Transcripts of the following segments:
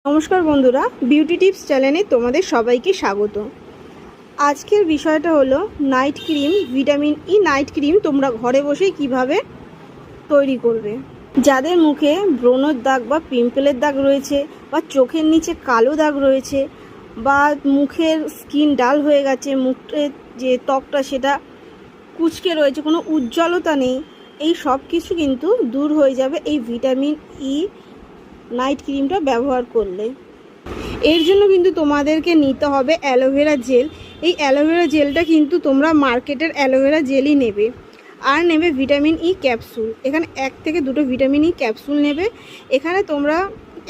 নমস্কার বন্ধুরা, beauty tips চ্যানেলে তোমাদের সবাইকে স্বাগত। আজকের বিষয়টা হলো night cream, vitamin E night cream তোমরা ঘরে বসেই কিভাবে তৈরি করবে। যাদের মুখে ব্রণের দাগ বা পিম্পলের দাগ রয়েছে, বা চোখের নিচে কালো দাগ রয়েছে, বা মুখের স্কিন ডাল হয়ে গেছে, মুখের যে ত্বকটা সেটা কুঁচকে রয়েছে, কোনো উজ্জ্বলতা নেই, এই সব কিছু কিন্তু দূর হয়ে যাবে এই ভিটামিন ই নাইট ক্রিমটা ব্যবহার করলে। এর জন্য কিন্তু তোমাদেরকে নিতে হবে অ্যালোভেরা জেল। এই অ্যালোভেরা জেলটা কিন্তু তোমরা মার্কেটের অ্যালোভেরা জেলই নেবে, আর নেবে ভিটামিন ই ক্যাপসুল। এখানে 1 থেকে 2টো ভিটামিন ই ক্যাপসুল নেবে। এখানে তোমরা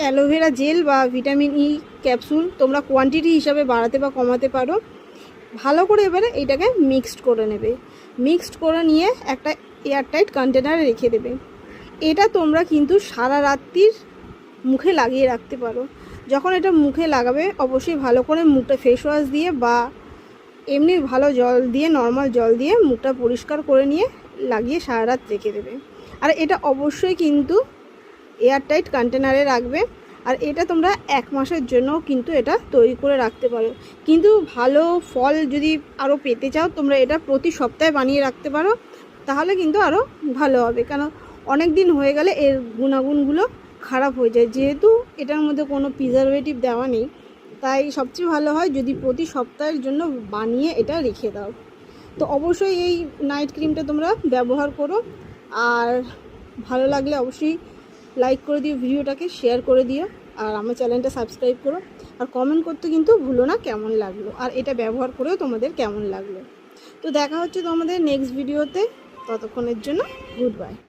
অ্যালোভেরা জেল বা ভিটামিন ই ক্যাপসুল তোমরা কোয়ান্টিটি হিসাবে বাড়াতে বা কমাতে পারো। ভালো করে এবারে এইটাকে মিক্সড করে নেবে। মিক্সড করে নিয়ে একটা এয়ারটাইট কন্টেনারে রেখে দেবে। এটা তোমরা কিন্তু সারা রাত্রির মুখে লাগিয়ে রাখতে পারো। যখন এটা মুখে লাগাবে অবশ্যই ভালো করে মুখটা ফেস ওয়াশ দিয়ে বা এমনি ভালো জল দিয়ে, নর্মাল জল দিয়ে মুখটা পরিষ্কার করে নিয়ে লাগিয়ে সারা রাত রেখে দেবে। আর এটা অবশ্যই কিন্তু এয়ারটাইট কন্টেনারে রাখবে। আর এটা তোমরা 1 মাসের জন্য কিন্তু এটা তৈরি করে রাখতে পারো। কিন্তু ভালো ফল যদি আরও পেতে চাও তোমরা এটা প্রতি সপ্তাহে বানিয়ে রাখতে পারো, তাহলে কিন্তু আরও ভালো হবে। কারণ অনেক দিন হয়ে গেলে এর গুণাগুণগুলো খারাপ হয়ে যায়। যেহেতু এটার মধ্যে কোনো প্রিজারভেটিভ দেওয়া নেই, তাই সবচেয়ে ভালো হয় যদি প্রতি সপ্তাহের জন্য বানিয়ে এটা রেখে দাও। তো অবশ্যই এই নাইট ক্রিমটা তোমরা ব্যবহার করো। আর ভালো লাগলে অবশ্যই লাইক করে দিও, ভিডিওটাকে শেয়ার করে দিও, আর আমার চ্যানেলটা সাবস্ক্রাইব করো। আর কমেন্ট করতে কিন্তু ভুলো না কেমন লাগলো, আর এটা ব্যবহার করেও তোমাদের কেমন লাগলো। তো দেখা হচ্ছে তোমাদের নেক্সট ভিডিওতে। ততক্ষণের জন্য গুড বাই।